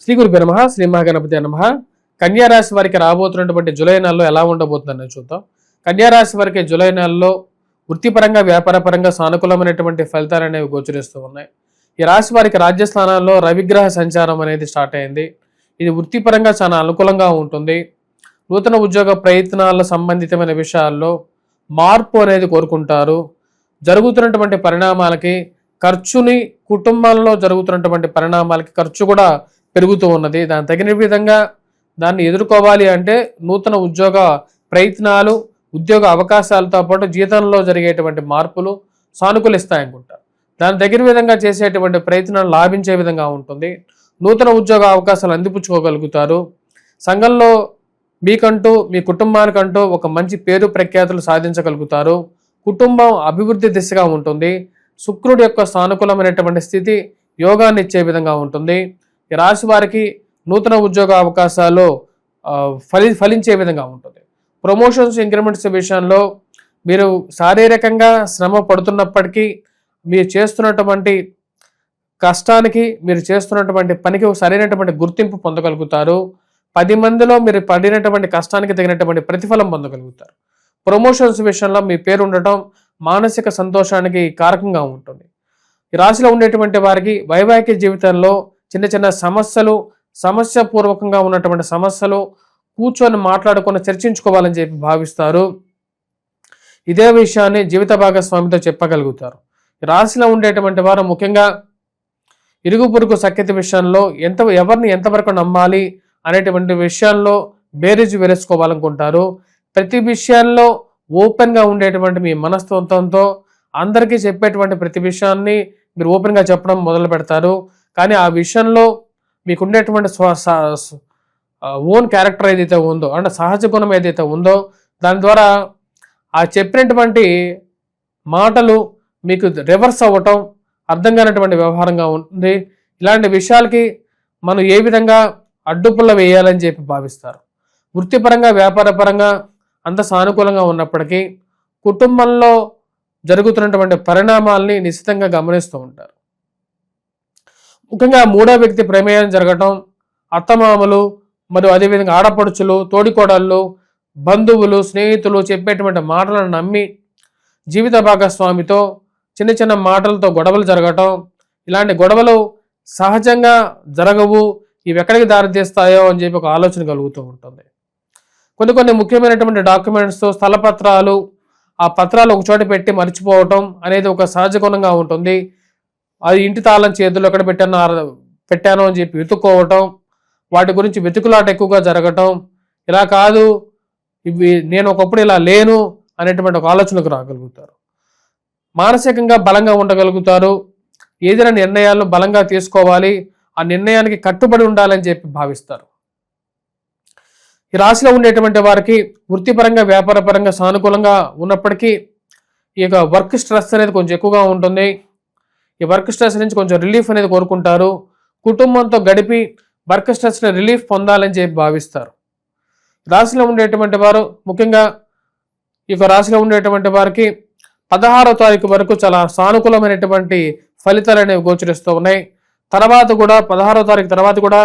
శ్రీ గురుభ్యో నమః. శ్రీ మహాగణపతి నమః. కన్యా రాశి వారికి రాబోతున్నటువంటి జూలై నెలలో ఎలా ఉండబోతుందని చూద్దాం. కన్యా రాశి వారికి జూలై నెలలో వృత్తిపరంగా వ్యాపారపరంగా సానుకూలమైనటువంటి ఫలితాలు అనేవి గోచరిస్తూ ఉన్నాయి. ఈ రాశి వారికి రాజ్యస్థానాల్లో రవిగ్రహ సంచారం అనేది స్టార్ట్ అయింది. ఇది వృత్తిపరంగా చాలా అనుకూలంగా ఉంటుంది. నూతన ఉద్యోగ ప్రయత్నాల సంబంధితమైన విషయాల్లో మార్పు అనేది కోరుకుంటారు. జరుగుతున్నటువంటి పరిణామాలకి ఖర్చుని, కుటుంబంలో జరుగుతున్నటువంటి పరిణామాలకి ఖర్చు కూడా పెరుగుతూ ఉన్నది. దాని తగిన విధంగా దాన్ని ఎదుర్కోవాలి అంటే నూతన ఉద్యోగ ప్రయత్నాలు, ఉద్యోగ అవకాశాలతో పాటు జీతంలో జరిగేటువంటి మార్పులు సానుకూలిస్తాయనుకుంటారు. దాని తగిన విధంగా చేసేటువంటి ప్రయత్నాలు లాభించే విధంగా ఉంటుంది. నూతన ఉద్యోగ అవకాశాలు అందిపుచ్చుకోగలుగుతారు. సంఘంలో మీకంటూ, మీ కుటుంబానికంటూ ఒక మంచి పేరు ప్రఖ్యాతులు సాధించగలుగుతారు. కుటుంబం అభివృద్ధి దిశగా ఉంటుంది. శుక్రుడి యొక్క సానుకూలమైనటువంటి స్థితి యోగాన్ని ఇచ్చే విధంగా ఉంటుంది. ఈ రాశి వారికి నూతన ఉద్యోగ అవకాశాలు ఫలించే విధంగా ఉంటుంది. ప్రమోషన్స్, ఇంక్రిమెంట్స్ విషయంలో మీరు శారీరకంగా శ్రమ పడుతున్నప్పటికీ మీరు చేస్తున్నటువంటి కష్టానికి, మీరు చేస్తున్నటువంటి పనికి సరైనటువంటి గుర్తింపు పొందగలుగుతారు. 10 మందిలో మీరు పడినటువంటి కష్టానికి తగినటువంటి ప్రతిఫలం పొందగలుగుతారు. ప్రమోషన్స్ విషయంలో మీ పేరు ఉండటం మానసిక సంతోషానికి కారకంగా ఉంటుంది. ఈ రాశిలో ఉండేటువంటి వారికి వైవాహిక జీవితంలో చిన్న చిన్న సమస్యలు, సమస్యపూర్వకంగా ఉన్నటువంటి సమస్యలు కూర్చొని మాట్లాడుకొని చర్చించుకోవాలని చెప్పి భావిస్తారు. ఇదే విషయాన్ని జీవిత భాగస్వామితో చెప్పగలుగుతారు. ఈ రాశిలో ఉండేటువంటి వారు ముఖ్యంగా ఇరుగు పొరుగు సఖ్యత విషయంలో ఎవరిని ఎంతవరకు నమ్మాలి అనేటువంటి విషయాల్లో బేరీజు వేసుకోవాలనుకుంటారు. ప్రతి విషయాల్లో ఓపెన్గా ఉండేటువంటి మీ మనస్తత్వంతో అందరికీ చెప్పేటువంటి ప్రతి విషయాన్ని మీరు ఓపెన్గా చెప్పడం మొదలు పెడతారు. కానీ ఆ విషయంలో మీకు ఉండేటువంటి ఓన్ క్యారెక్టర్ ఏదైతే ఉందో, అంటే సహజ గుణం ఏదైతే ఉందో, దాని ద్వారా ఆ చెప్పినటువంటి మాటలు మీకు రివర్స్ అవ్వటం అర్థం కానటువంటి వ్యవహారంగా ఉంటుంది. ఇలాంటి విషయాలకి మనం ఏ విధంగా అడ్డుపుల్ల వేయాలని చెప్పి భావిస్తారు. వృత్తిపరంగా, వ్యాపారపరంగా అంత సానుకూలంగా ఉన్నప్పటికీ కుటుంబంలో జరుగుతున్నటువంటి పరిణామాల్ని నిశ్చితంగా గమనిస్తూ ఉంటారు. ముఖ్యంగా మూడో వ్యక్తి ప్రమేయం జరగటం, అత్తమామలు మరియు అదేవిధంగా ఆడపడుచులు, తోడికోడళ్ళు, బంధువులు, స్నేహితులు చెప్పేటువంటి మాటలను నమ్మి జీవిత భాగస్వామితో చిన్న చిన్న మాటలతో గొడవలు జరగటం, ఇలాంటి గొడవలు సహజంగా జరగవు, ఇవి ఎక్కడికి దారితీస్తాయో అని చెప్పి ఒక ఆలోచన కలుగుతూ ఉంటుంది. కొన్ని ముఖ్యమైనటువంటి డాక్యుమెంట్స్, స్థలపత్రాలు, ఆ పత్రాలు ఒక చోట పెట్టి మర్చిపోవటం అనేది ఒక సహజ గుణంగా ఉంటుంది. అది ఇంటి తాళం చేతులు ఎక్కడ పెట్టాను అని చెప్పి వెతుక్కోవటం, వాటి గురించి వెతుకులాట ఎక్కువగా జరగటం, ఇలా కాదు ఇవి నేను ఒకప్పుడు ఇలా లేను అనేటువంటి ఒక ఆలోచనకు రాగలుగుతారు. మానసికంగా బలంగా ఉండగలుగుతారు. ఏదైనా నిర్ణయాలను బలంగా తీసుకోవాలి, ఆ నిర్ణయానికి కట్టుబడి ఉండాలని చెప్పి భావిస్తారు. ఈ రాశిలో ఉండేటువంటి వారికి వృత్తిపరంగా, వ్యాపారపరంగా సానుకూలంగా ఉన్నప్పటికీ ఈ యొక్క వర్క్ స్ట్రెస్ అనేది కొంచెం ఎక్కువగా ఉంటుంది. ఈ వర్క్ స్ట్రెస్ నుంచి కొంచెం రిలీఫ్ అనేది కోరుకుంటారు. కుటుంబంతో గడిపి వర్క్ స్ట్రెస్ని రిలీఫ్ పొందాలని చెప్పి భావిస్తారు. రాశిలో ఉండేటువంటి వారు ముఖ్యంగా ఈ యొక్క రాశిలో ఉండేటువంటి వారికి 16వ తారీఖు వరకు చాలా సానుకూలమైనటువంటి ఫలితాలు అనేవి గోచరిస్తూ ఉన్నాయి. తర్వాత కూడా 16వ తారీఖు తర్వాత కూడా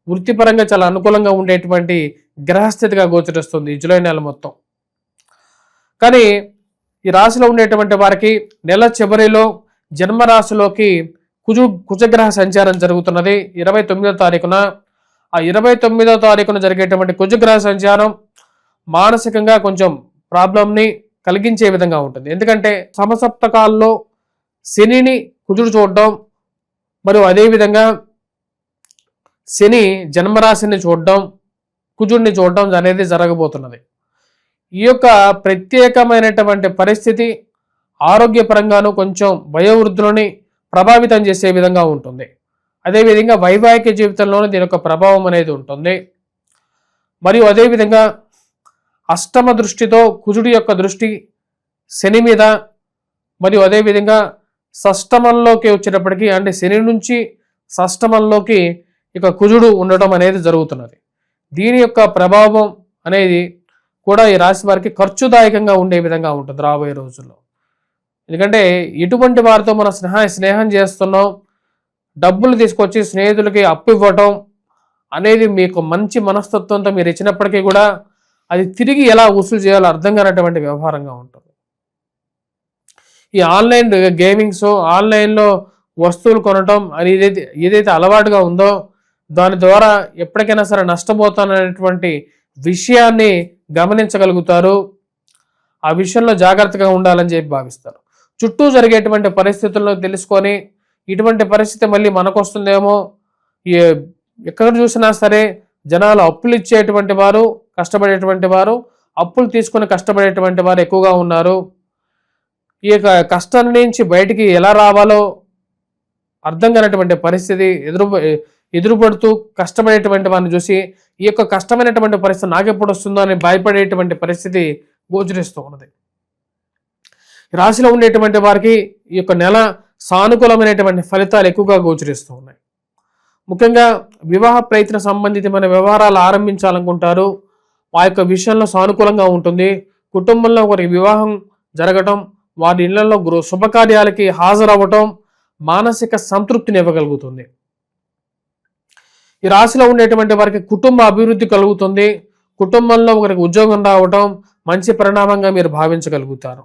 వృత్తిపరంగా చాలా అనుకూలంగా ఉండేటువంటి గ్రహస్థితిగా గోచరిస్తుంది ఈ జూలై నెల మొత్తం. కానీ ఈ రాశిలో ఉండేటువంటి వారికి నెల చివరిలో జన్మరాశిలోకి కుజగ్రహ సంచారం జరుగుతున్నది 29వ తారీఖున. ఆ 29వ తారీఖున జరిగేటువంటి కుజగ్రహ సంచారం మానసికంగా కొంచెం ప్రాబ్లంని కలిగించే విధంగా ఉంటుంది. ఎందుకంటే సమసప్తకాల్లో శనిని కుజుడు చూడడం, మరియు అదేవిధంగా శని జన్మరాశిని చూడడం, కుజుడిని చూడడం అనేది జరగబోతున్నది. ఈ యొక్క ప్రత్యేకమైనటువంటి పరిస్థితి ఆరోగ్యపరంగాను కొంచెం వయోవృద్ధులని ప్రభావితం చేసే విధంగా ఉంటుంది. అదేవిధంగా వైవాహిక జీవితంలోనే దీని యొక్క ప్రభావం అనేది ఉంటుంది. మరియు అదేవిధంగా అష్టమ దృష్టితో కుజుడి యొక్క దృష్టి శని మీద, మరియు అదేవిధంగా షష్టమంలోకి వచ్చేటప్పటికి, అంటే శని నుంచి షష్టమంలోకి ఇక కుజుడు ఉండటం అనేది జరుగుతున్నది. దీని యొక్క ప్రభావం అనేది కూడా ఈ రాశి వారికి ఖర్చుదాయకంగా ఉండే విధంగా ఉంటుంది రాబోయే రోజుల్లో. ఎందుకంటే ఇటువంటి వారితో మనం స్నేహం చేస్తున్నాం, డబ్బులు తీసుకొచ్చి స్నేహితులకి అప్పు ఇవ్వటం, అనేది మీకు మంచి మనస్తత్వంతో మీరు ఇచ్చినప్పటికీ కూడా అది తిరిగి ఎలా వసూలు చేయాలో అర్థం కానటువంటి వ్యవహారంగా ఉంటుంది. ఈ ఆన్లైన్ గేమింగ్స్, ఆన్లైన్లో వస్తువులు కొనటం అని ఏదైతే అలవాటుగా ఉందో దాని ద్వారా ఎప్పటికైనా సరే నష్టపోతాననేటువంటి విషయాన్ని గమనించగలుగుతారు. ఆ విషయంలో జాగ్రత్తగా ఉండాలని చెప్పి భావిస్తారు. చుట్టూ జరిగేటువంటి పరిస్థితుల్లో తెలుసుకొని ఇటువంటి పరిస్థితి మళ్ళీ మనకు వస్తుందేమో, ఎక్కడ చూసినా సరే జనాలు అప్పులు ఇచ్చేటువంటి వారు, కష్టపడేటువంటి వారు, అప్పులు తీసుకొని కష్టపడేటువంటి వారు ఎక్కువగా ఉన్నారు. ఈ యొక్క కష్టం నుంచి బయటికి ఎలా రావాలో అర్థం కానటువంటి పరిస్థితి ఎదురుపడుతూ కష్టపడేటువంటి వారిని చూసి ఈ యొక్క కష్టమైనటువంటి పరిస్థితి నాకెప్పుడు వస్తుందో అని భయపడేటువంటి పరిస్థితి గోచరిస్తూ ఉన్నది. రాశిలో ఉండేటువంటి వారికి ఈ యొక్క నెల సానుకూలమైనటువంటి ఫలితాలు ఎక్కువగా గోచరిస్తూ ఉన్నాయి. ముఖ్యంగా వివాహ ప్రయత్న సంబంధితమైన వ్యవహారాలు ఆరంభించాలనుకుంటారు. ఆ యొక్క విషయంలో సానుకూలంగా ఉంటుంది. కుటుంబంలో ఒకరికి వివాహం జరగటం, వారి ఇళ్లలో శుభకార్యాలకి హాజరవ్వటం మానసిక సంతృప్తిని ఇవ్వగలుగుతుంది. ఈ రాశిలో ఉండేటువంటి వారికి కుటుంబ అభివృద్ధి కలుగుతుంది. కుటుంబంలో ఒకరికి ఉద్యోగం రావటం మంచి పరిణామంగా మీరు భావించగలుగుతారు.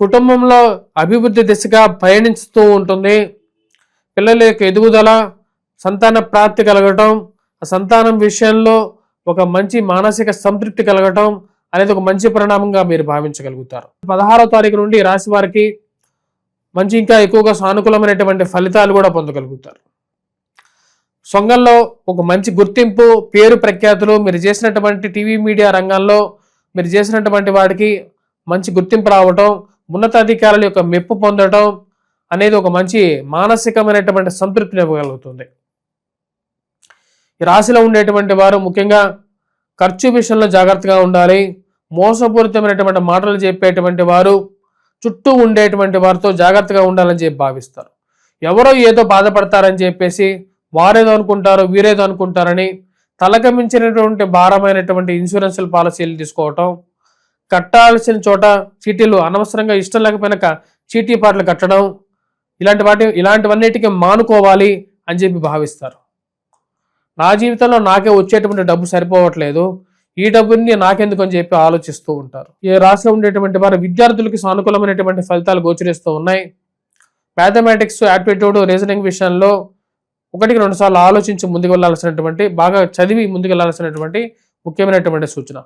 కుటుంబంలో అభివృద్ధి దిశగా పయనిస్తూ ఉంటుంది. పిల్లల యొక్క ఎదుగుదల, సంతాన ప్రాప్తి కలగటం, ఆ సంతానం విషయంలో ఒక మంచి మానసిక సంతృప్తి కలగటం అనేది ఒక మంచి పరిణామంగా మీరు భావించగలుగుతారు. 16వ తారీఖు నుండి రాశి వారికి మంచి ఇంకా ఎక్కువగా సానుకూలమైనటువంటి ఫలితాలు కూడా పొందగలుగుతారు. సొంగంలో ఒక మంచి గుర్తింపు, పేరు ప్రఖ్యాతులు, మీరు చేసినటువంటి టీవీ మీడియా రంగంలో మీరు చేసినటువంటి వాటికి మంచి గుర్తింపు రావటం, ఉన్నతాధికారుల యొక్క మెప్పు పొందడం అనేది ఒక మంచి మానసికమైనటువంటి సంతృప్తిని ఇవ్వగలుగుతుంది. ఈ రాశిలో ఉండేటువంటి వారు ముఖ్యంగా ఖర్చు విషయంలో జాగ్రత్తగా ఉండాలి. మోసపూరితమైనటువంటి మాటలు చెప్పేటువంటి వారు చుట్టూ ఉండేటువంటి వారితో జాగ్రత్తగా ఉండాలని చెప్పి భావిస్తారు. ఎవరో ఏదో బాధపడతారని చెప్పేసి వారేదో అనుకుంటారు, వీరేదో అనుకుంటారని తలకు మించినటువంటి భారమైనటువంటి ఇన్సూరెన్సుల పాలసీలు తీసుకోవటం, కట్టాల్సిన చోట చీటీలు అనవసరంగా ఇష్టం లేకపోయినా చీటీ పాటలు కట్టడం, ఇలాంటివన్నిటికీ మానుకోవాలి అని చెప్పి భావిస్తారు. నా జీవితంలో నాకే వచ్చేటువంటి డబ్బు సరిపోవట్లేదు, ఈ డబ్బుని నాకెందుకు అని చెప్పి ఆలోచిస్తూ ఉంటారు. ఈ రాశిలో ఉండేటువంటి వారు విద్యార్థులకి సానుకూలమైనటువంటి ఫలితాలు గోచరిస్తూ ఉన్నాయి. మ్యాథమెటిక్స్, యాప్టిట్యూడ్, రీజనింగ్ విషయంలో 1-2 సార్లు ఆలోచించి ముందుకు వెళ్లాల్సినటువంటి, బాగా చదివి ముందుకు వెళ్లాల్సినటువంటి ముఖ్యమైనటువంటి సూచన.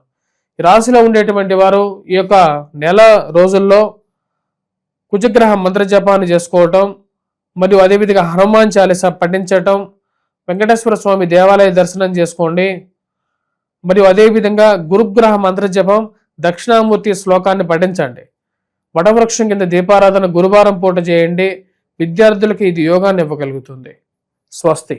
ఈ రాశిలో ఉండేటువంటి వారు ఈ యొక్క నెల రోజుల్లో కుజగ్రహ మంత్ర జపాన్ని చేసుకోవటం, మరియు అదేవిధంగా హనుమాన్ చాలీసా పఠించటం, వెంకటేశ్వర స్వామి దేవాలయ దర్శనం చేసుకోండి. మరియు అదేవిధంగా గురుగ్రహ మంత్ర జపం, దక్షిణామూర్తి శ్లోకాన్ని పఠించండి. వటవృక్షం కింద దీపారాధన గురువారం పూట చేయండి. విద్యార్థులకు ఇది యోగాన్ని ఇవ్వగలుగుతుంది. స్వస్తి.